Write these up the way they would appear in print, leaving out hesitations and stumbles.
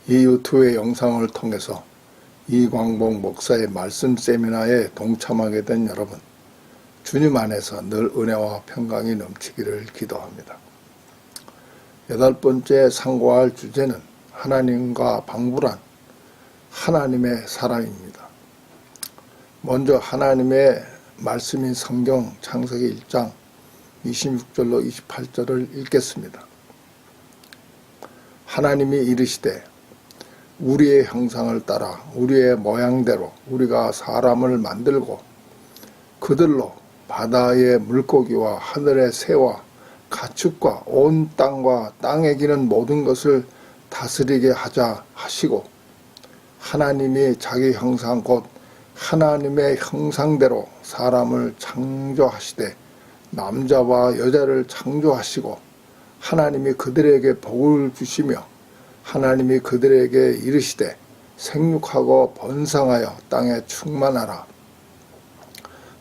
이 유튜브의 영상을 통해서 이광복 목사의 말씀 세미나에 동참하게 된 여러분, 주님 안에서 늘 은혜와 평강이 넘치기를 기도합니다. 8번째 상고할 주제는 하나님과 방불한 하나님의 사랑입니다. 먼저 하나님의 말씀인 성경 창세기 1장 26절로 28절을 읽겠습니다. 하나님이 이르시되 우리의 형상을 따라 우리의 모양대로 우리가 사람을 만들고 그들로 바다의 물고기와 하늘의 새와 가축과 온 땅과 땅에 기는 모든 것을 다스리게 하자 하시고, 하나님이 자기 형상 곧 하나님의 형상대로 사람을 창조하시되 남자와 여자를 창조하시고, 하나님이 그들에게 복을 주시며 하나님이 그들에게 이르시되 생육하고 번성하여 땅에 충만하라.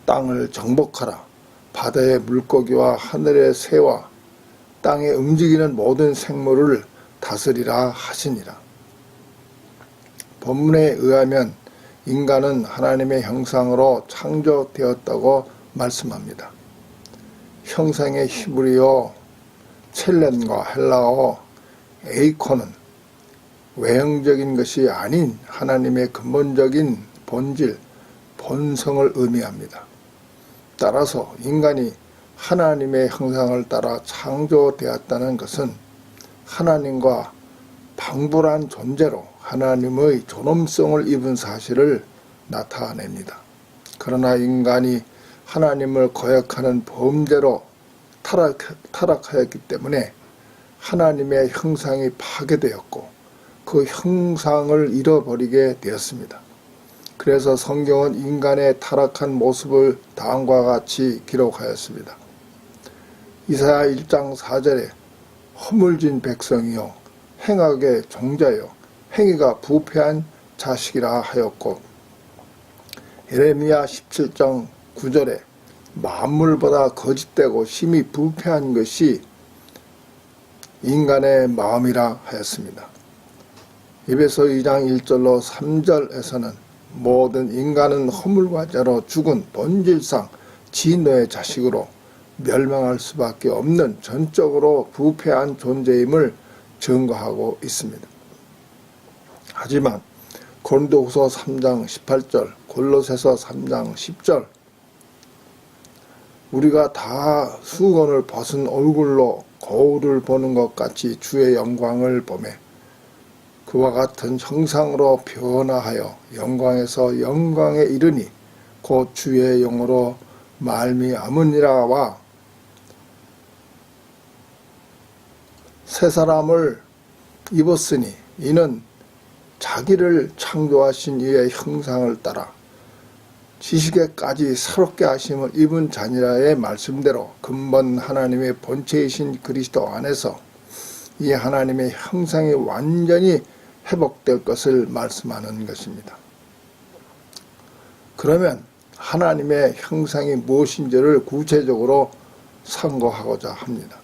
땅을 정복하라. 바다의 물고기와 하늘의 새와 땅에 움직이는 모든 생물을 다스리라 하시니라. 본문에 의하면 인간은 하나님의 형상으로 창조되었다고 말씀합니다. 형상의 히브리어 첼렌과 헬라어 에이코는 외형적인 것이 아닌 하나님의 근본적인 본질, 본성을 의미합니다. 따라서 인간이 하나님의 형상을 따라 창조되었다는 것은 하나님과 방불한 존재로 하나님의 존엄성을 입은 사실을 나타냅니다. 그러나 인간이 하나님을 거역하는 범죄로 타락하였기 때문에 하나님의 형상이 파괴되었고 그 형상을 잃어버리게 되었습니다. 그래서 성경은 인간의 타락한 모습을 다음과 같이 기록하였습니다. 이사야 1장 4절에 허물진 백성이요 행악의 종자요 행위가 부패한 자식이라 하였고, 예레미야 17장 9절에 만물보다 거짓되고 심히 부패한 것이 인간의 마음이라 하였습니다. 에베소 2장 1절로 3절에서는 모든 인간은 허물과 죄로 죽은 본질상 진노의 자식으로 멸망할 수밖에 없는 전적으로 부패한 존재임을 증거하고 있습니다. 하지만 고린도후서 3장 18절, 골로새서 3장 10절, 우리가 다 수건을 벗은 얼굴로 거울을 보는 것 같이 주의 영광을 보매 그와 같은 형상으로 변화하여 영광에서 영광에 이르니 곧 주의 영으로 말미암으니라와 새 사람을 입었으니 이는 자기를 창조하신 이의 형상을 따라 지식에까지 새롭게 하심을 입은 자니라의 말씀대로 근본 하나님의 본체이신 그리스도 안에서 이 하나님의 형상이 완전히 회복될 것을 말씀하는 것입니다. 그러면 하나님의 형상이 무엇인지를 구체적으로 상고하고자 합니다.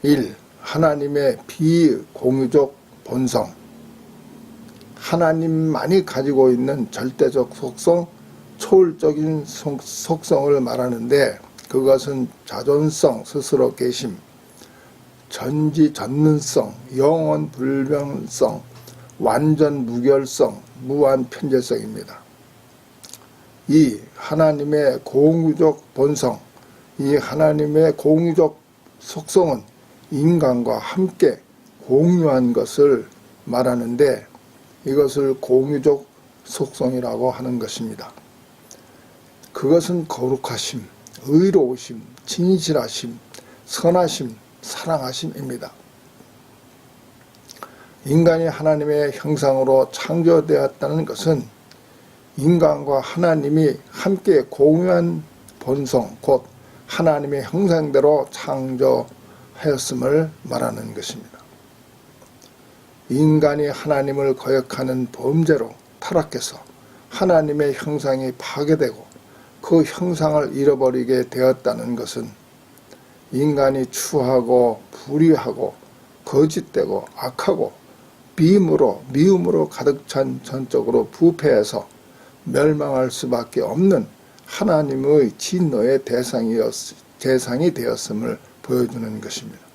1. 하나님의 비공유적 본성. 하나님만이 가지고 있는 절대적 속성, 초월적인 속성을 말하는데 그것은 자존성, 스스로 계심, 전지전능성, 영원 불변성, 완전 무결성, 무한 편재성입니다. 2. 하나님의 공유적 본성. 이 하나님의 공유적 속성은 인간과 함께 공유한 것을 말하는데 이것을 공유적 속성이라고 하는 것입니다. 그것은 거룩하심, 의로우심, 진실하심, 선하심, 사랑하심입니다. 인간이 하나님의 형상으로 창조되었다는 것은 인간과 하나님이 함께 공유한 본성, 곧 하나님의 형상대로 창조하였음을 말하는 것입니다. 인간이 하나님을 거역하는 범죄로 타락해서 하나님의 형상이 파괴되고 그 형상을 잃어버리게 되었다는 것은 인간이 추하고 불의하고 거짓되고 악하고 미움으로 가득 찬 전적으로 부패해서 멸망할 수밖에 없는 하나님의 진노의 대상이 되었음을 보여주는 것입니다.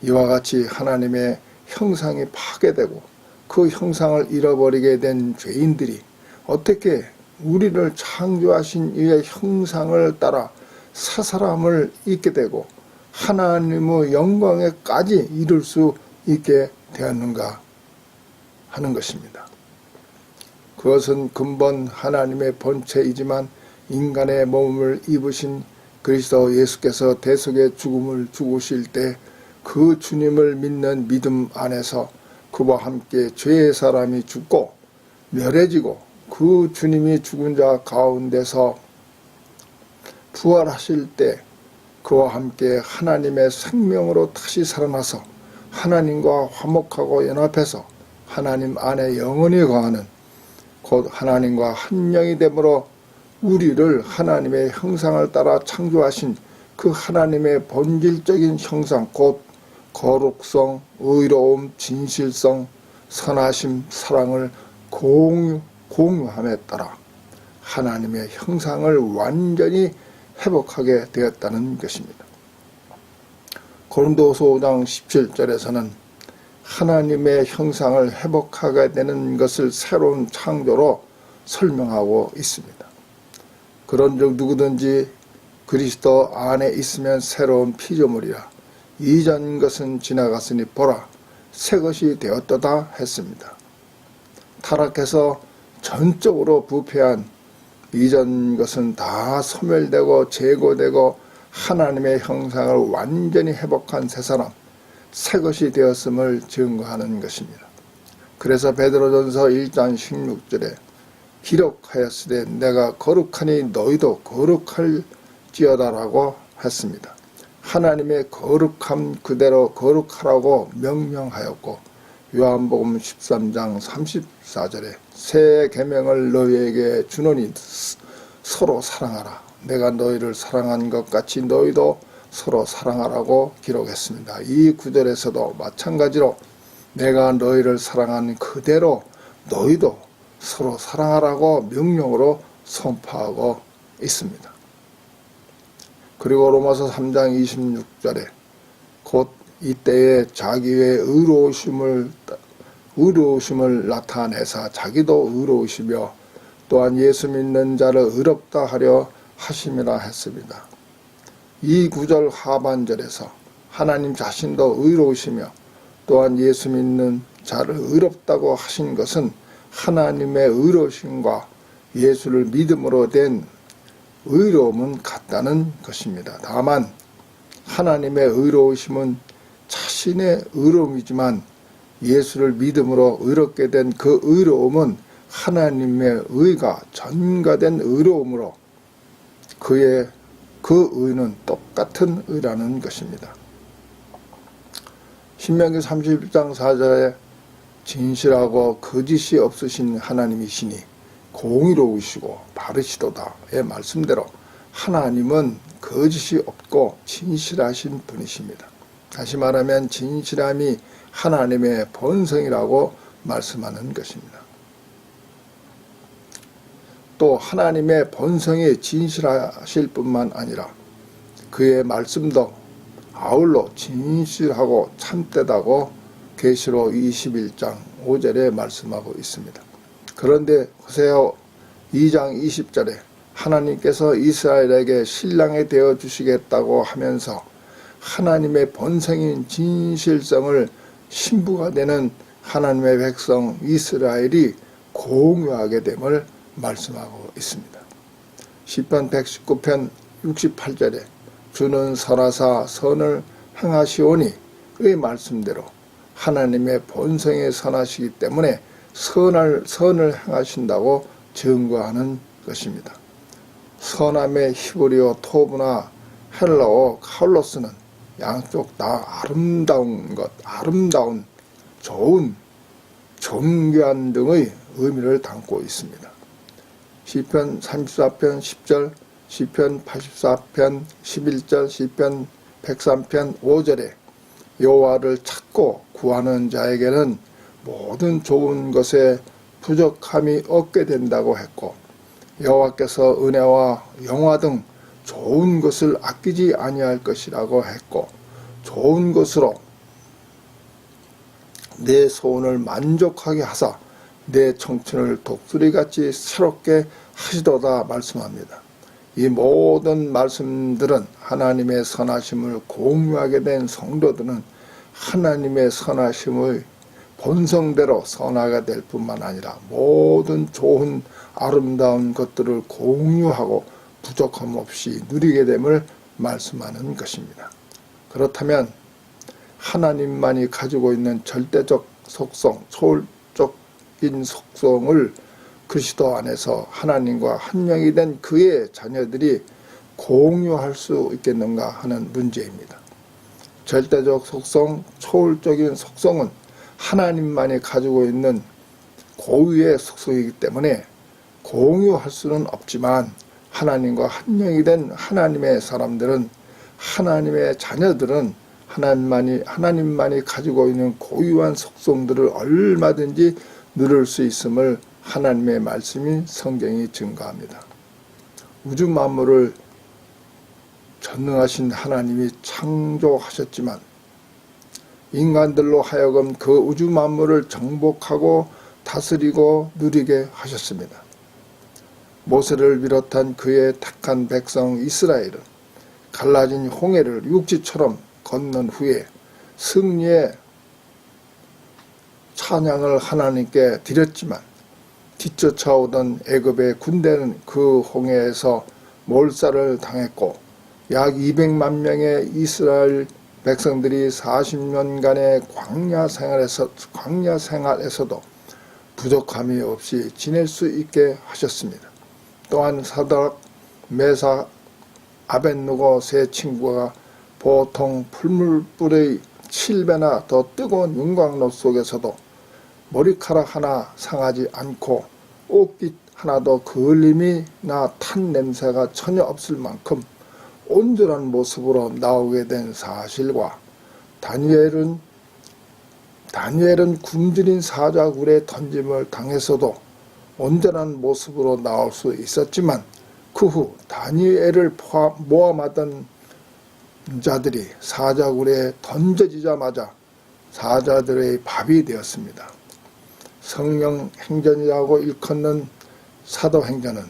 이와 같이 하나님의 형상이 파괴되고 그 형상을 잃어버리게 된 죄인들이 어떻게 우리를 창조하신 이의 형상을 따라 새 사람을 잊게 되고 하나님의 영광에까지 이룰 수 있게 되었는가 하는 것입니다. 그것은 근본 하나님의 본체이지만 인간의 몸을 입으신 그리스도 예수께서 대속의 죽음을 죽으실 때 그 주님을 믿는 믿음 안에서 그와 함께 죄의 사람이 죽고 멸해지고 그 주님이 죽은 자 가운데서 부활하실 때 그와 함께 하나님의 생명으로 다시 살아나서 하나님과 화목하고 연합해서 하나님 안에 영원히 거하는 곧 하나님과 한 영이 되므로 우리를 하나님의 형상을 따라 창조하신 그 하나님의 본질적인 형상 곧 거룩성, 의로움, 진실성, 선하심, 사랑을 공유함에 따라 하나님의 형상을 완전히 회복하게 되었다는 것입니다. 고린도서 5장 17절에서는 하나님의 형상을 회복하게 되는 것을 새로운 창조로 설명하고 있습니다. 그런즉 누구든지 그리스도 안에 있으면 새로운 피조물이라 이전 것은 지나갔으니 보라 새 것이 되었도다 했습니다. 타락해서 전적으로 부패한 이전 것은 다 소멸되고 제거되고 하나님의 형상을 완전히 회복한 새 사람, 새 것이 되었음을 증거하는 것입니다. 그래서 베드로전서 1장 16절에 기록하였으되 내가 거룩하니 너희도 거룩할지어다라고 했습니다. 하나님의 거룩함 그대로 거룩하라고 명령하였고 요한복음 13장 34절에 새 계명을 너희에게 주노니 서로 사랑하라. 내가 너희를 사랑한 것 같이 너희도 서로 사랑하라고 기록했습니다. 이 구절에서도 마찬가지로 내가 너희를 사랑한 그대로 너희도 서로 사랑하라고 명령으로 선포하고 있습니다. 그리고 로마서 3장 26절에 곧 이때에 자기의 의로우심을 나타내사 자기도 의로우시며 또한 예수 믿는 자를 의롭다 하려 하심이라 했습니다. 이 구절 하반절에서 하나님 자신도 의로우시며 또한 예수 믿는 자를 의롭다고 하신 것은 하나님의 의로우심과 예수를 믿음으로 된 의로움은 같다는 것입니다. 다만 하나님의 의로우심은 자신의 의로움이지만 예수를 믿음으로 의롭게 된 그 의로움은 하나님의 의가 전가된 의로움으로 그 의는 똑같은 의라는 것입니다. 신명기 31장 4절에 진실하고 거짓이 없으신 하나님이시니 공의로우시고 바르시도다의 말씀대로 하나님은 거짓이 없고 진실하신 분이십니다. 다시 말하면 진실함이 하나님의 본성이라고 말씀하는 것입니다. 또 하나님의 본성이 진실하실 뿐만 아니라 그의 말씀도 아울러 진실하고 참되다고 계시록 21장 5절에 말씀하고 있습니다. 그런데 호세아 2장 20절에 하나님께서 이스라엘에게 신랑이 되어 주시겠다고 하면서 하나님의 본성인 진실성을 신부가 되는 하나님의 백성 이스라엘이 공유하게 됨을 말씀하고 있습니다. 시편 119편 68절에 주는 선하사 선을 행하시오니 의 말씀대로 하나님의 본성에 선하시기 때문에 선을 행하신다고 증거하는 것입니다. 선함의 히브리어 토브나 헬라어 카울로스는 양쪽 다 아름다운, 좋은, 존귀한 등의 의미를 담고 있습니다. 시편 34편 10절, 시편 84편 11절, 시편 103편 5절에 여호와를 찾고 구하는 자에게는 모든 좋은 것에 부족함이 없게 된다고 했고, 여호와께서 은혜와 영화 등 좋은 것을 아끼지 아니할 것이라고 했고, 좋은 것으로 내 소원을 만족하게 하사 내 청춘을 독수리같이 새롭게 하시도다 말씀합니다. 이 모든 말씀들은 하나님의 선하심을 공유하게 된 성도들은 하나님의 선하심의 본성대로 선하게 될 뿐만 아니라 모든 좋은 아름다운 것들을 공유하고 부족함 없이 누리게 됨을 말씀하는 것입니다. 그렇다면 하나님만이 가지고 있는 절대적 속성, 초월적인 속성을 그리스도 안에서 하나님과 한 영이 된 그의 자녀들이 공유할 수 있겠는가 하는 문제입니다. 절대적 속성, 초월적인 속성은 하나님만이 가지고 있는 고유의 속성이기 때문에 공유할 수는 없지만, 하나님과 한 영이 된 하나님의 사람들은, 하나님의 자녀들은 하나님만이 가지고 있는 고유한 속성들을 얼마든지 누릴 수 있음을 하나님의 말씀인 성경이 증거합니다. 우주 만물을 전능하신 하나님이 창조하셨지만 인간들로 하여금 그 우주 만물을 정복하고 다스리고 누리게 하셨습니다. 모세를 비롯한 그의 택한 백성 이스라엘은 갈라진 홍해를 육지처럼 건넌 후에 승리의 찬양을 하나님께 드렸지만, 뒤쫓아오던 애굽의 군대는 그 홍해에서 몰살을 당했고, 약 200만 명의 이스라엘 백성들이 40년간의 광야 생활에서도 부족함이 없이 지낼 수 있게 하셨습니다. 또한 사드락, 메삭, 아벳느고 세 친구가 보통 풀물불의 7배나 더 뜨거운 윤광로 속에서도 머리카락 하나 상하지 않고 옷깃 하나도 그을림이나 탄 냄새가 전혀 없을 만큼 온전한 모습으로 나오게 된 사실과, 다니엘은 굶주린 사자굴에 던짐을 당해서도 온전한 모습으로 나올 수 있었지만, 그 후 다니엘을 모함하던 자들이 사자굴에 던져지자마자 사자들의 밥이 되었습니다. 성령 행전이라고 일컫는 사도행전은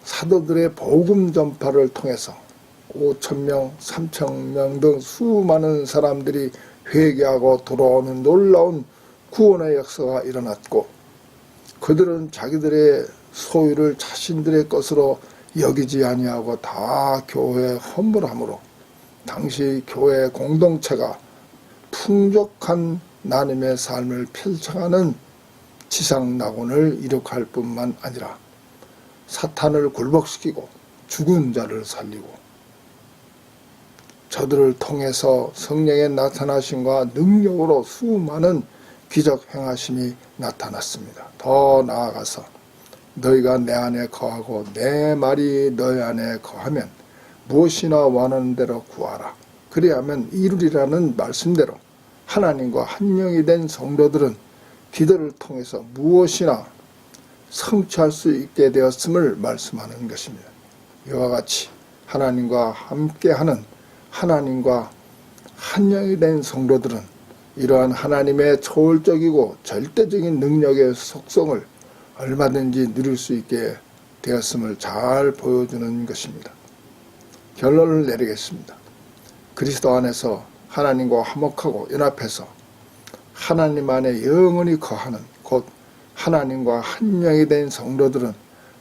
사도들의 복음 전파를 통해서 5,000명, 3,000명 등 수많은 사람들이 회개하고 돌아오는 놀라운 구원의 역사가 일어났고, 그들은 자기들의 소유를 자신들의 것으로 여기지 아니하고 다 교회에 헌물함으로 당시 교회 공동체가 풍족한 나눔의 삶을 펼쳐가는 지상낙원을 이룩할 뿐만 아니라 사탄을 굴복시키고 죽은 자를 살리고, 저들을 통해서 성령의 나타나심과 능력으로 수많은 기적 행하심이 나타났습니다. 더 나아가서 너희가 내 안에 거하고 내 말이 너희 안에 거하면 무엇이나 원하는 대로 구하라. 그리하면 이루리라는 말씀대로 하나님과 한 영이 된 성도들은 기도를 통해서 무엇이나 성취할 수 있게 되었음을 말씀하는 것입니다. 이와 같이 하나님과 함께하는, 하나님과 한 영이 된 성도들은 이러한 하나님의 초월적이고 절대적인 능력의 속성을 얼마든지 누릴 수 있게 되었음을 잘 보여주는 것입니다. 결론을 내리겠습니다. 그리스도 안에서 하나님과 화목하고 연합해서 하나님 안에 영원히 거하는, 곧 하나님과 한 영이 된 성도들은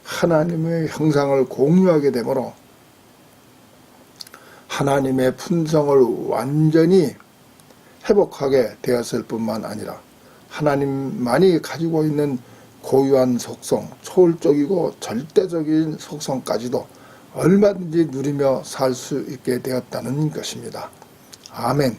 하나님의 형상을 공유하게 되므로 하나님의 품성을 완전히 회복하게 되었을 뿐만 아니라 하나님만이 가지고 있는 고유한 속성, 초월적이고 절대적인 속성까지도 얼마든지 누리며 살 수 있게 되었다는 것입니다. 아멘.